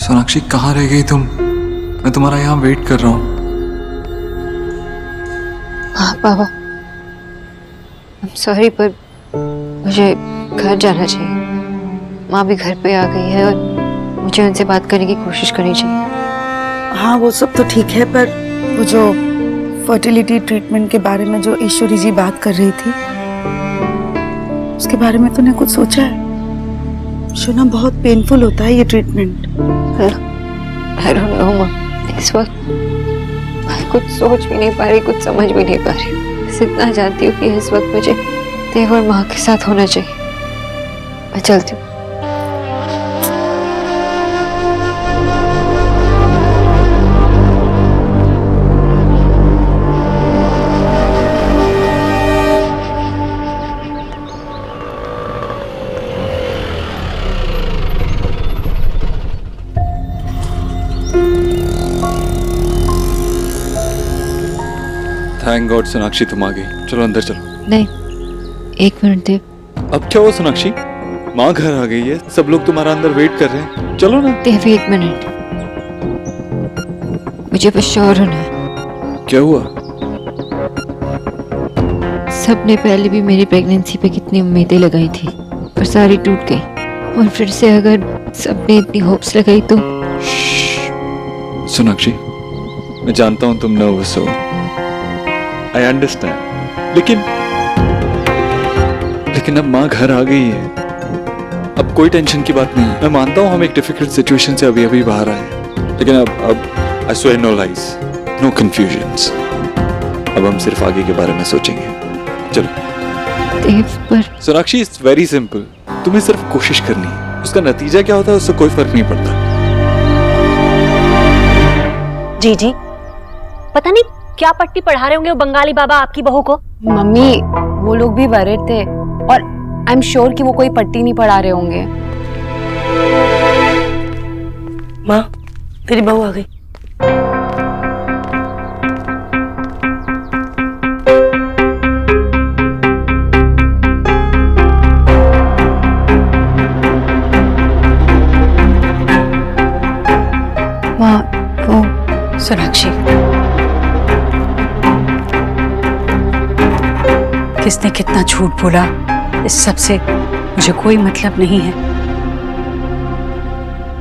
सोनाक्षी कहाँ रह गई तुम? मैं तुम्हारा यहाँ वेट कर रहा हूँ। हाँ पापा, I'm sorry पर मुझे घर जाना चाहिए। माँ भी घर पे आ गई है और मुझे उनसे बात करने की कोशिश करनी चाहिए। हाँ वो सब तो ठीक है, पर वो जो फर्टिलिटी ट्रीटमेंट के बारे में जो ईश्वरी जी बात कर रही थी, उसके बारे में तूने कुछ सोचा है? सुना बहुत पेनफुल होता है ये ट्रीटमेंट। I don't know माँ, इस वक्त मैं कुछ सोच भी नहीं पा रही, कुछ समझ भी नहीं पा रही। बस इतना जानती हूँ कि इस वक्त मुझे देव और माँ के साथ होना चाहिए। मैं चलती हूँ। थैंक गॉड सोनाक्षी तुम आ गई। चलो अंदर चलो। नहीं, एक मिनट देव। अब क्या हुआ सोनाक्षी? माँ घर आ गई है, सब लोग तुम्हारा अंदर वेट कर रहे हैं। चलो ना। देव एक मिनट, मुझे बस श्योर होना है। क्या हुआ? सबने पहले भी मेरी प्रेगनेंसी पे कितनी उम्मीदें लगाई थी, पर सारी टूट गई। और फिर से अगर सबने इतनी होप्स लगाई तो। सोनाक्षी, मैं जानता हूँ तुम नर्वस हो, आई अंडरस्टैंड, लेकिन अब माँ घर आ गई है, अब कोई टेंशन की बात नहीं है। मैं मानता हूँ हम एक डिफिकल्ट सिचुएशन से अभी अभी बाहर आए, लेकिन अब I swear no lies, no confusions. अब हम सिर्फ आगे के बारे में सोचेंगे। चलो। देव पर सोनाक्षी, इट्स वेरी सिंपल, तुम्हें सिर्फ कोशिश करनी है, उसका नतीजा क्या होता है उससे कोई फर्क नहीं पड़ता। जी पता नहीं क्या पट्टी पढ़ा रहे होंगे वो बंगाली बाबा आपकी बहू को। मम्मी वो लोग भी वरीड थे और आई एम श्योर कि वो कोई पट्टी नहीं पढ़ा रहे होंगे। माँ तेरी बहू आ गई। माँ वो सोनाक्षी, किसने कितना झूठ बोला, इस सब से मुझे कोई मतलब नहीं है।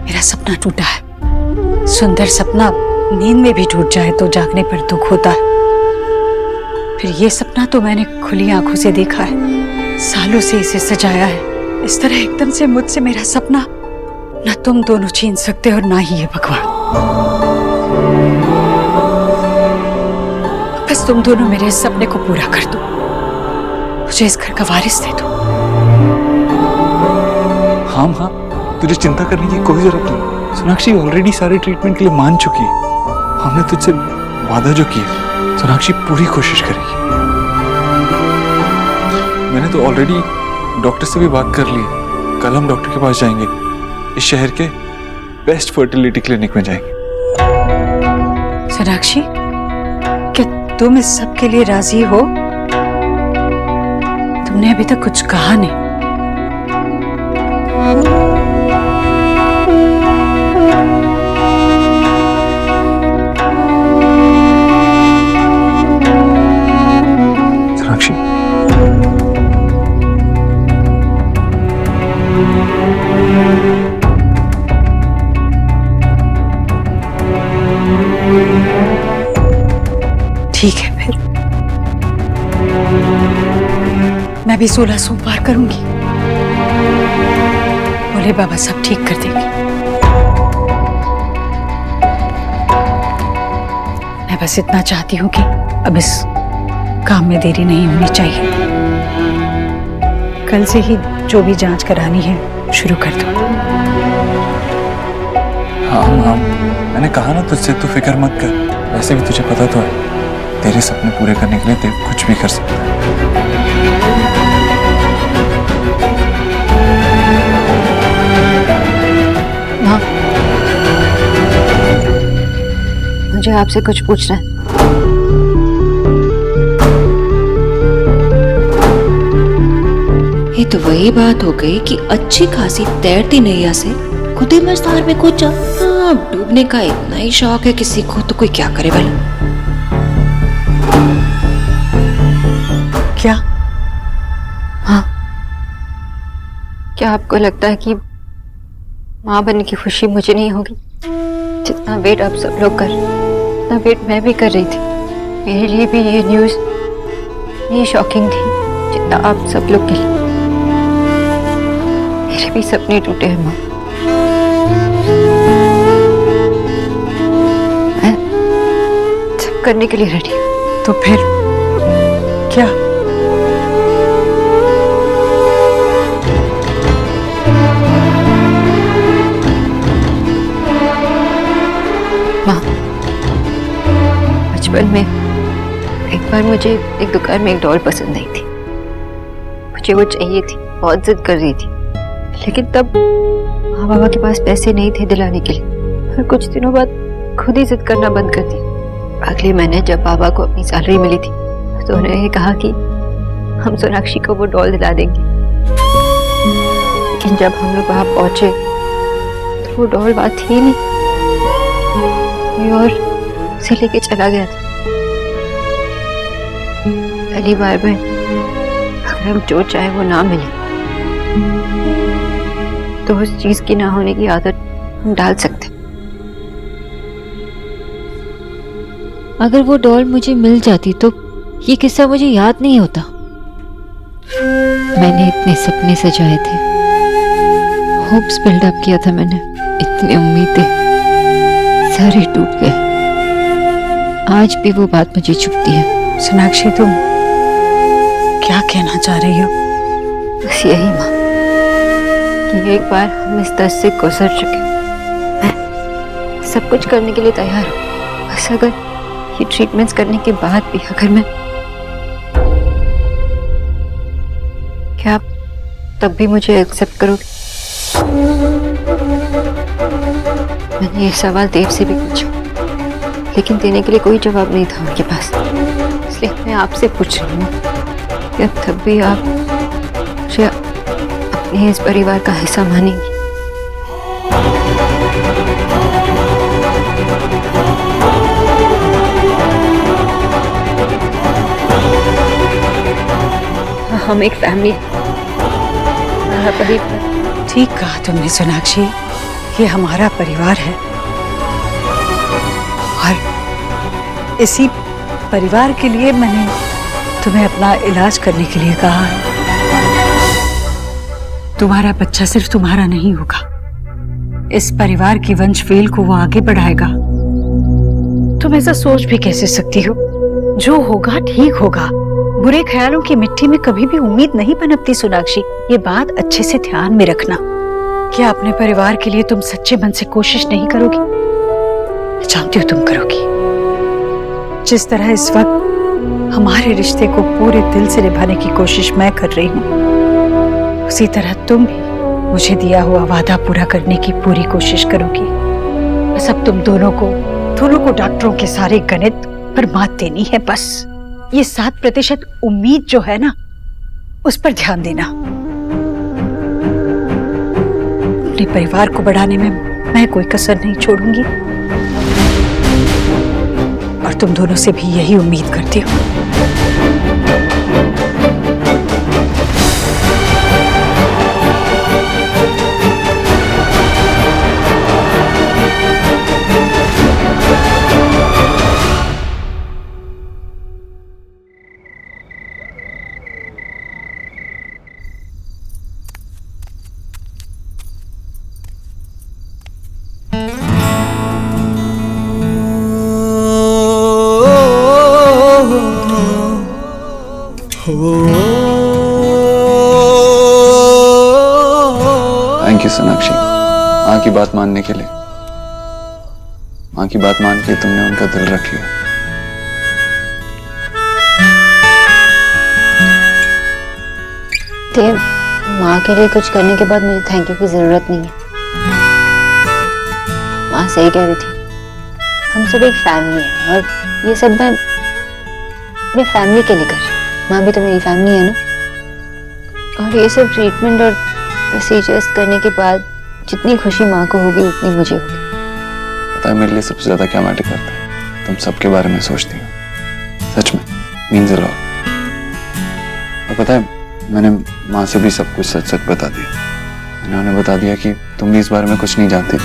मेरा सपना टूटा है। सुंदर सपना नींद में भी टूट जाए तो जागने पर दुख होता है। फिर ये सपना तो मैंने खुली आंखों से देखा है, सालों से इसे सजाया है। इस तरह एकदम से मुझसे मेरा सपना ना तुम दोनों छीन सकते और ना ही ये भगवान। बस तुम दोनों मेरे इस सपने को पूरा कर दो, मुझे इस घर का वारिस दे दो। हाँ, तुझे चिंता करने की कोई जरूरत नहीं। सोनाक्षी ऑलरेडी सारे ट्रीटमेंट के लिए मान चुकी है। हमने तुझसे वादा जो किया, सोनाक्षी पूरी कोशिश करेगी। मैंने तो ऑलरेडी डॉक्टर से भी बात कर ली है। कल हम डॉक्टर के पास जाएंगे, इस शहर के बेस्ट फर्टिलिटी क्लिनिक में जाएंगे। सोनाक्षी, क्या तुम इस सब के लिए राजी हो? तुमने अभी तक कुछ कहा नहीं। सोनाक्षी, ठीक है, फिर मैं भी 16 सोमवार करूंगी। भोले बाबा सब ठीक कर देंगे। मैं बस इतना चाहती हूँ कि अब इस काम में देरी नहीं होनी चाहिए। कल से ही जो भी जांच करानी है शुरू कर दो। हाँ, मैंने कहा ना तुझसे, तू फिक्र मत कर। वैसे भी तुझे पता तो है, तेरे सपने पूरे करने के लिए तेरे कुछ भी कर सकता है। माँ, मुझे आपसे कुछ पूछना है। ये तो वही बात हो गई कि अच्छी खासी तैरती नैया से खुद ही मझधार में कूद जा। डूबने का इतना ही शौक है किसी को तो कोई क्या करे भला। क्या? हाँ, क्या आपको लगता है कि माँ बनने की खुशी मुझे नहीं होगी? जितना वेट आप सब लोग कर रहे हैं, उतना वेट मैं भी कर रही थी। मेरे लिए भी ये न्यूज़ ये शॉकिंग थी जितना आप सब लोग के लिए। मेरे भी सपने टूटे हैं माँ। मैं सब करने के लिए रेडी हूँ। तो फिर क्या? माँ, बचपन में एक बार मुझे एक दुकान में एक डॉल पसंद आई थी। मुझे वो चाहिए थी, बहुत जिद कर रही थी, लेकिन तब माँ बाबा के पास पैसे नहीं थे दिलाने के लिए। और कुछ दिनों बाद खुद ही जिद करना बंद कर दी। अगले महीने जब बाबा को अपनी सैलरी मिली थी तो उन्होंने कहा कि हम सोनाक्षी को वो डॉल दिला देंगे। लेकिन जब हम लोग वहां पहुंचे तो वो डॉल वहां थी नहीं, कोई और उसे लेके चला गया था। पहली बार में अगर हम जो चाहे वो ना मिले तो उस चीज की ना होने की आदत हम डाल सकते। अगर वो डॉल मुझे मिल जाती तो ये किस्सा मुझे याद नहीं होता। मैंने इतने सपने सजाए थे, होप्स बिल्डअप किया था मैंने, इतनी उम्मीदें सारे टूट गए। आज भी वो बात मुझे चुभती है। सोनाक्षी, तुम क्या कहना चाह रही हो? बस यही माँ कि एक बार हम इस दर्द से गुजर चुके। मैं सब कुछ करने के लिए तैयार हूँ। बस अगर ये ट्रीटमेंट्स करने के बाद भी अगर मैं, क्या आप तब भी मुझे एक्सेप्ट करोगे? मैंने ये सवाल देव से भी पूछा, लेकिन देने के लिए कोई जवाब नहीं था उनके पास। इसलिए मैं आपसे पूछ रही हूँ, क्या तब भी आप मुझे अपने इस परिवार का हिस्सा मानेंगी? हम एक फैमिली, हमारा परिवार। ठीक कहा तुमने सोनाक्षी, ये हमारा परिवार है और इसी परिवार के लिए मैंने तुम्हें अपना इलाज करने के लिए कहा है। तुम्हारा बच्चा सिर्फ तुम्हारा नहीं होगा, इस परिवार की वंश वेल को वो आगे बढ़ाएगा। तुम ऐसा सोच भी कैसे सकती हो? जो होगा ठीक होगा। बुरे ख्यालों की मिट्टी में कभी भी उम्मीद नहीं पनपती सोनाक्षी, ये बात अच्छे से ध्यान में रखना। क्या अपने परिवार के लिए तुम सच्चे मन से कोशिश नहीं करोगी? मैं जानती हूँ तुम करोगी। जिस तरह इस वक्त हमारे रिश्ते को पूरे दिल से निभाने की कोशिश मैं कर रही हूँ, उसी तरह तुम भी मुझे दिया हुआ वादा पूरा करने की पूरी कोशिश करोगी। बस अब तुम दोनों को डॉक्टरों के सारे गणित पर मात देनी है। बस ये 7% उम्मीद जो है ना, उस पर ध्यान देना। अपने परिवार को बढ़ाने में मैं कोई कसर नहीं छोड़ूंगी और तुम दोनों से भी यही उम्मीद करती हूँ। थैंक यू सोनाक्षी, माँ की बात मानने के लिए। माँ की बात मान के तुमने उनका दिल रख लिया। देव, माँ के लिए कुछ करने के बाद मुझे थैंक यू की जरूरत नहीं है। माँ सही कह रही थी, हम सब एक फैमिली है और ये सब मैं अपने फैमिली के लिए कर रही हूँ। माँ भी तो मेरी फैमिली है ना। और ये सब ट्रीटमेंट और प्रोसीजर्स करने के बाद जितनी खुशी माँ को होगी उतनी मुझे होगी। पता है मेरे लिए सबसे ज्यादा क्या मैटर करता है? तुम सबके बारे में सोचती हो, सच में मीन्स अ लॉट। और पता है मैंने माँ से भी सब कुछ सच सच बता दिया। मैंने उन्हें बता दिया कि तुम भी इस बारे में कुछ नहीं जानती थी।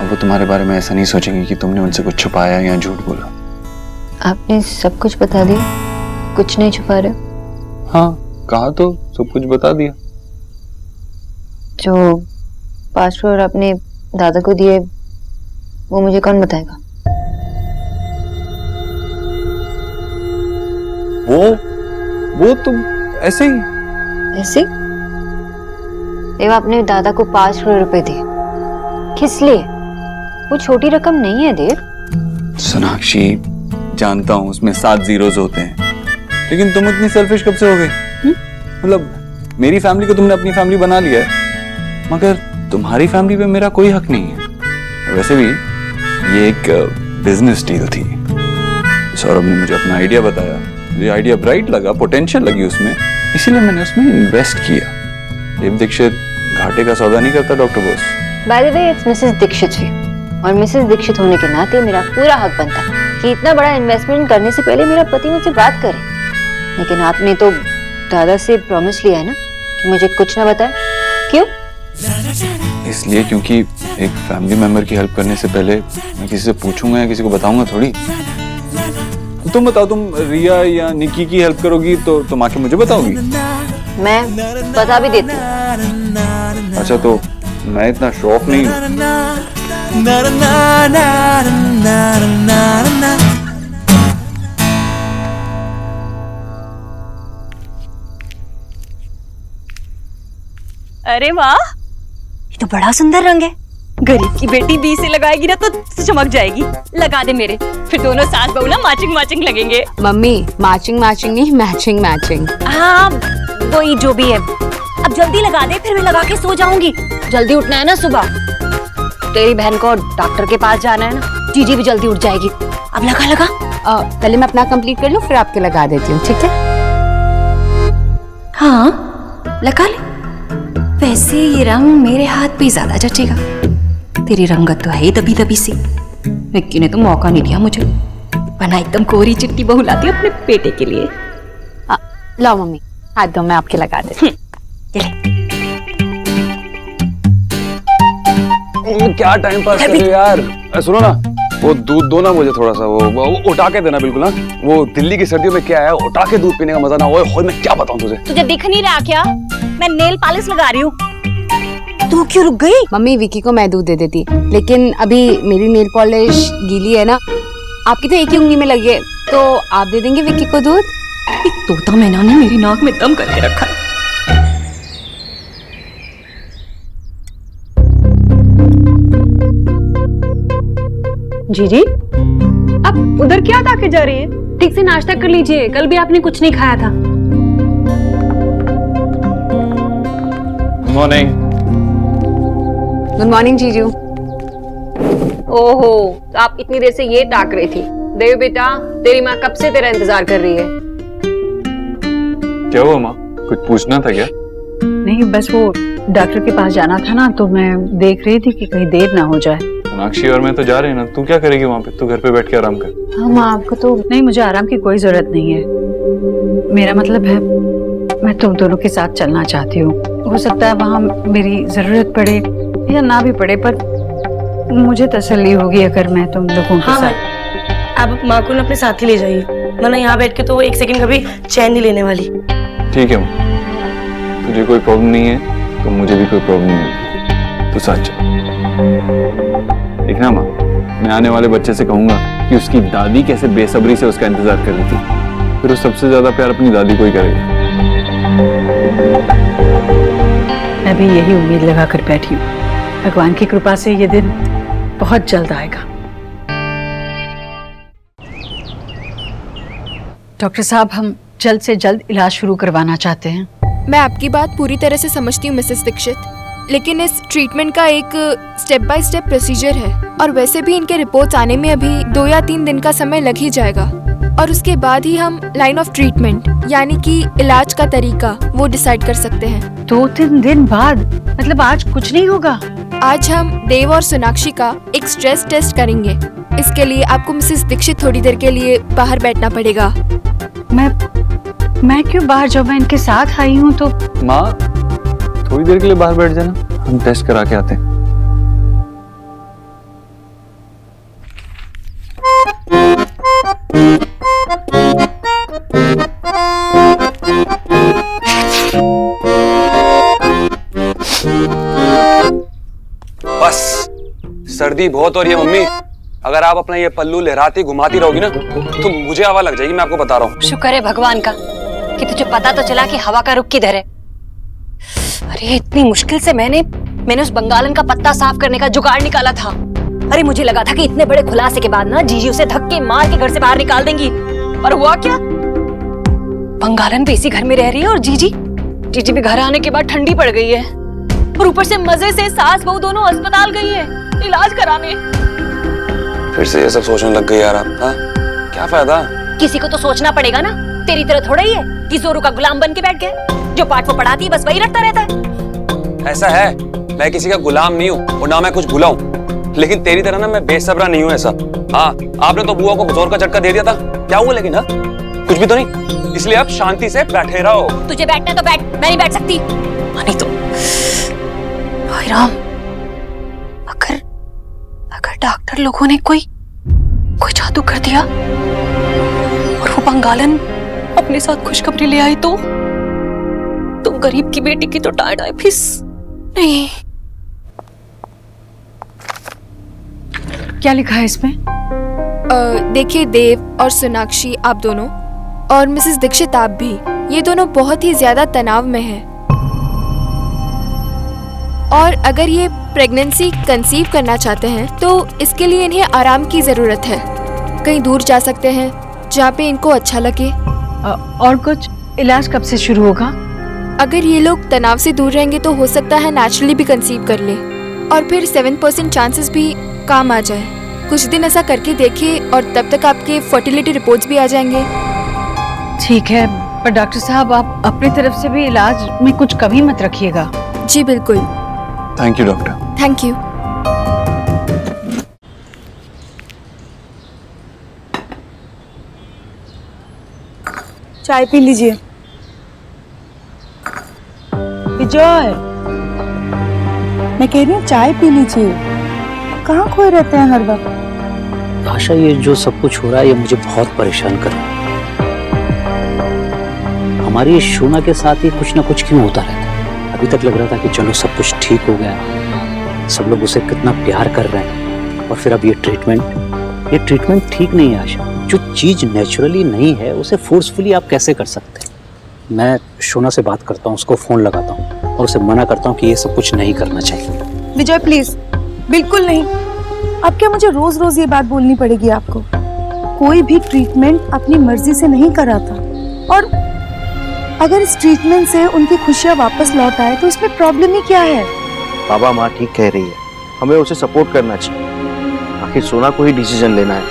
अब वो तुम्हारे बारे में ऐसा नहीं सोचेंगी कि तुमने उनसे कुछ छुपाया या झूठ बोला। आपने सब कुछ बता दिया, कुछ नहीं छुपा रहे? हाँ, कहा तो सब कुछ बता दिया। जो पासवर्ड आपने दादा को दिए वो मुझे कौन बताएगा? वो तुम ऐसे ही ऐसे? देव, आपने दादा को 5 करोड़ रुपए दिए, किस लिए? वो छोटी रकम नहीं है देव। सोनाक्षी, जानता हूँ उसमें 7 जीरोस होते हैं, लेकिन तुम इतनी सेल्फिश कब से हो गई? मतलब मेरी फैमिली को तुमने अपनी फैमिली बना लिया है, मगर तुम्हारी फैमिली पे मेरा कोई हक नहीं है। वैसे भी ये एक बिजनेस डील थी। सौरभ ने मुझे अपना आइडिया बताया, मुझे आइडिया ब्राइट लगा, पोटेंशियल लगी उसमें, इसीलिए मैंने उसमें इन्वेस्ट किया। देव दीक्षित घाटे का सौदा नहीं करता doctor Bose. By the way, it's Mrs Dikshit ji, और मिसेस दीक्षित होने के नाते मेरा पूरा हक बनता है कि इतना बड़ा इन्वेस्टमेंट करने से पहले मेरा पति मुझसे बात करे। लेकिन आपने तो दादा से प्रॉमिस लिया है ना कि मुझे कुछ ना बताए। क्यों? इसलिए क्योंकि एक फैमिली मेंबर की हेल्प करने से पहले मैं किसी से पूछूंगा या किसी को बताऊंगा थोड़ी। तुम बताओ, तुम रिया या निकी की हेल्प करोगी तो तुम आके मुझे बताओगी? मैं बता भी देती हूँ। अच्छा, तो मैं इतना शो ऑफ नहीं हूँ। अरे वाह, ये तो बड़ा सुंदर रंग है। गरीब की बेटी 20 से लगाएगी ना तो चमक जाएगी। लगा दे मेरे, फिर दोनों सास बहू ना मैचिंग मैचिंग लगेंगे। मम्मी, मैचिंग मैचिंग नहीं, मैचिंग मैचिंग। हाँ, वही जो भी है। अब जल्दी लगा दे, फिर मैं लगा के सो जाऊंगी। जल्दी उठना है ना सुबह। तेरी बहन को डॉक्टर के पास जाना है ना, जीजी भी जल्दी उठ जाएगी। अब लगा लगा। पहले मैं अपना कंप्लीट कर लूं, फिर आपके लगा देती हूँ, ठीक है? हाँ, लगा ले। वैसे ये रंग मेरे हाथ पे ज्यादा जचेगा। तेरी रंगत तो है ही दबी दबी सी। विक्की ने तो मौका नहीं दिया मुझे, वरना एकदम कोरी चिट्टी बहू लाती अपने बेटे के लिए। लाओ मम्मी, हाथ दो, मैं आपके लगा देती हूँ। क्या टाइम पास कर रहे हो यार? सुनो ना, वो दूध दो ना मुझे थोड़ा सा, वो उठा के देना बिल्कुल ना। वो दिल्ली की सर्दियों में क्या है, उठा के दूध पीने का मजा ना। ओए मैं क्या बताऊं तुझे दिख नहीं रहा क्या? मैं नेल पॉलिश लगा रही हूँ। तू क्यों रुक गई? मम्मी, विकी को मैं दूध दे देती, लेकिन अभी मेरी नेल पॉलिश गीली है ना। आपकी तो एक ही उंगली में लगी है, तो आप दे देंगे विकी को दूध? तोता मैना ने मेरी नाक में दम करके रखा है। जीजी, आप उधर क्या ताके जा रही है? ठीक से नाश्ता कर लीजिए, कल भी आपने कुछ नहीं खाया था। Good morning. गुड मॉर्निंग जीजू। ओहो, तो आप इतनी देर से ये ताक रही थी। देव बेटा, तेरी माँ कब से तेरा इंतजार कर रही है। क्या हुआ माँ, कुछ पूछना था क्या? नहीं, बस वो डॉक्टर के पास जाना था ना, तो मैं देख रही थी कि कहीं देर ना हो जाए। सोनाक्षी और मैं तो जा रहे हैं ना, तू क्या करेगी वहाँ पे? तू घर पे बैठ के आराम कर। हाँ माँ, आपको तो नहीं, मुझे आराम की कोई जरूरत नहीं है। मेरा मतलब है, मैं तुम दोनों के साथ चलना चाहती हूँ। हो सकता है वहाँ मेरी जरूरत पड़े या ना भी पड़े, पर मुझे तसल्ली होगी अगर मैं तुम लोगों के साथ। आप माँ को अपने साथ ही ले जाइए, वरना यहाँ बैठ के तो वो 1 सेकंड का भी चैन नहीं लेने वाली। ठीक है माँ, तुझे कोई प्रॉब्लम नहीं है तो मुझे भी कोई प्रॉब्लम नहीं है। तू साथ चल। देखना माँ, मैं आने वाले बच्चे से कहूंगा कि उसकी दादी कैसे बेसब्री से उसका इंतजार कर रही थी, फिर वो सबसे ज्यादा प्यार अपनी दादी को ही करेगा। मैं भी यही उम्मीद लगा कर बैठी हूँ। भगवान की कृपा से ये दिन बहुत जल्द आएगा। डॉक्टर साहब, हम जल्द से जल्द इलाज शुरू करवाना चाहते हैं। मैं आपकी बात पूरी तरह से समझती हूँ मिसेस दीक्षित, लेकिन इस ट्रीटमेंट का एक स्टेप बाय स्टेप प्रोसीजर है, और वैसे भी इनके रिपोर्ट्स आने में अभी 2 या 3 दिन का समय लग ही जाएगा, और उसके बाद ही हम लाइन ऑफ ट्रीटमेंट यानी कि इलाज का तरीका वो डिसाइड कर सकते हैं। 2-3 दिन बाद? मतलब आज कुछ नहीं होगा? आज हम देव और सोनाक्षी का एक स्ट्रेस टेस्ट करेंगे। इसके लिए आपको मिसेस दीक्षित थोड़ी देर के लिए बाहर बैठना पड़ेगा। मैं क्यों बाहर जाऊँ? मैं इनके साथ आई हूँ तो। माँ थोड़ी देर के लिए बाहर बैठ जाना, हम टेस्ट करा के आते हैं। बस सर्दी बहुत हो रही है मम्मी। अगर आप अपना ये पल्लू लहराती घुमाती रहोगी ना तो मुझे हवा लग जाएगी, मैं आपको बता रहा हूँ। शुक्र है भगवान का कि तुझे पता तो चला कि हवा का रुख किधर है। अरे इतनी मुश्किल से मैंने उस बंगालन का पत्ता साफ करने का जुगाड़ निकाला था। अरे मुझे लगा था कि इतने बड़े खुलासे के बाद ना जीजी उसे धक्के मार के घर से बाहर निकाल देंगी, और हुआ क्या? बंगालन भी इसी घर में रह रही है और जीजी भी घर आने के बाद ठंडी पड़ गई है, और ऊपर से मजे से सास बहू दोनों अस्पताल गई है इलाज कराने। फिर से ये सब सोचने लग गई यार आप। हाँ? क्या फायदा? किसी को तो सोचना पड़ेगा ना। तेरी तरह थोड़ा ही है कि जोरू का गुलाम बन के बैठ गए, जो पाठ वो पढ़ाती है बस वही रटता रहता है। ऐसा है, मैं किसी का गुलाम नहीं हूँ और ना मैं कुछ भूला हूँ, लेकिन तेरी तरह ना मैं बेसब्रा नहीं हूँ ऐसा। हाँ, आपने तो बुआ को जोर का झटका दे दिया था, क्या हुआ? लेकिन हाँ कुछ भी तो नहीं, इसलिए आप शांति से बैठे रहो। तुझे बैठना तो बैठ, मैं नहीं बैठ सकती। नहीं तो भाई राम, अगर डॉक्टर लोगों ने कोई जादू कर दिया और वो बंगालन अपने साथ खुशखबरी ले आई तो गरीब की बेटी की तो टाइड फिस नहीं। क्या लिखा है इसमें? देखिए देव और सोनाक्षी आप दोनों, और मिसेस दीक्षित आप भी, ये दोनों बहुत ही ज्यादा तनाव में हैं। और अगर ये प्रेगनेंसी कंसीव करना चाहते हैं तो इसके लिए इन्हें आराम की जरूरत है। कहीं दूर जा सकते हैं जहाँ पे इनको अच्छा लगे। और कुछ? इलाज कब से शुरू होगा? अगर ये लोग तनाव से दूर रहेंगे तो हो सकता है नेचुरली भी कंसीव कर ले, और फिर 7% चांसेस भी काम आ जाए। कुछ दिन ऐसा करके देखिए और तब तक आपके फर्टिलिटी रिपोर्ट्स भी आ जाएंगे। ठीक है, पर डॉक्टर साहब आप अपनी तरफ से भी इलाज में कुछ कमी मत रखिएगा। जी बिल्कुल। Thank you doctor. Thank you. चाय पी लीजिए। विजय, मैं कह रही हूँ चाय पी लीजिए। कहाँ खोए रहते हैं हर वक्त? आशा, ये जो सब कुछ हो रहा है ये मुझे बहुत परेशान कर रहा है। हमारी शोना के साथ ही कुछ ना कुछ क्यों होता रहता है। अभी तक लग रहा था कि चलो सब कुछ ठीक हो गया, सब लोग उसे कितना प्यार कर रहे हैं, और फिर अब ये ट्रीटमेंट ठीक नहीं है आशा। जो चीज नेचुरली नहीं है उसे फोर्सफुली आप कैसे कर सकते हैं? मैं शोना से बात करता हूँ, उसको फोन लगाता हूँ और उसे मना करता हूँ कि ये सब कुछ नहीं करना चाहिए। विजय प्लीज, बिल्कुल नहीं। अब क्या मुझे रोज रोज ये बात बोलनी पड़ेगी आपको? कोई भी ट्रीटमेंट अपनी मर्जी से नहीं कराता, और अगर इस ट्रीटमेंट से उनकी खुशियाँ वापस लौट आए तो इसमें प्रॉब्लम ही क्या है? बाबा माँ ठीक कह रही है, हमें उसे सपोर्ट करना चाहिए। आखिर सोना को ही डिसीजन लेना है,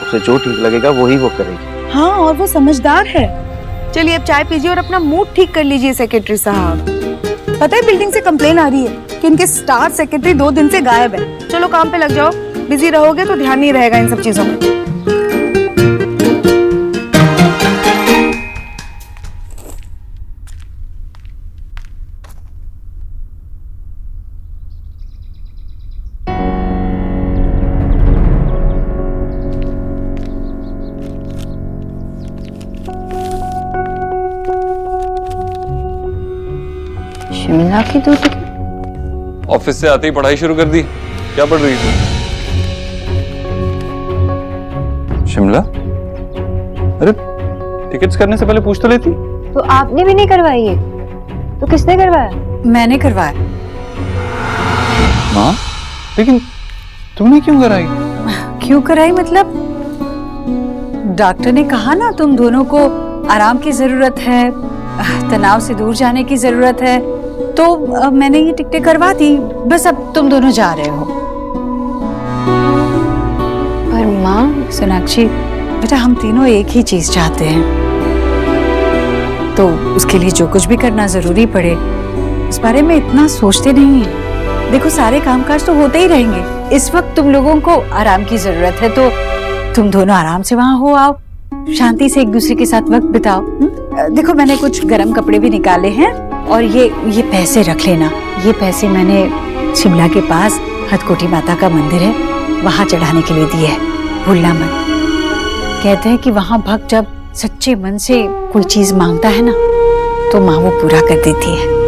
उसे जो ठीक लगेगा वही वो करेगी। हाँ, और वो समझदार है। चलिए अब चाय पीजिए और अपना मूड ठीक कर लीजिए सेक्रेटरी साहब। पता है बिल्डिंग से कंप्लेन आ रही है कि इनके स्टार सेक्रेटरी 2 दिन से गायब है। चलो काम पे लग जाओ, बिजी रहोगे तो ध्यान नहीं रहेगा इन सब चीजों में। शिमला की 2 टिकट? ऑफिस से आते ही पढ़ाई शुरू कर दी? क्या पढ़ रही थी? शिमला? अरे टिकट्स करने से पहले पूछ तो लेती। तो आपने भी नहीं करवाई है? तो किसने करवाया? मैंने करवाया। माँ, लेकिन तुमने क्यों कराई? क्यों कराई मतलब? डॉक्टर ने कहा ना तुम दोनों को आराम की जरूरत है, तनाव से दूर जाने की जरूरत है, तो मैंने ये टिकटें करवा दी। बस अब तुम दोनों जा रहे हो। पर माँ, सोनाक्षी बेटा, हम तीनों एक ही चीज चाहते हैं, तो उसके लिए जो कुछ भी करना जरूरी पड़े उस बारे में इतना सोचते नहीं है। देखो सारे कामकाज तो होते ही रहेंगे, इस वक्त तुम लोगों को आराम की जरूरत है, तो तुम दोनों आराम से वहाँ हो आओ, शांति से एक दूसरे के साथ वक्त बिताओ। देखो मैंने कुछ गर्म कपड़े भी निकाले हैं, और ये पैसे रख लेना। ये पैसे मैंने शिमला के पास हथकोटी माता का मंदिर है, वहां चढ़ाने के लिए दिए है, भूलना मत। कहते हैं कि वहां भक्त जब सच्चे मन से कोई चीज मांगता है ना, तो माँ वो पूरा कर देती है।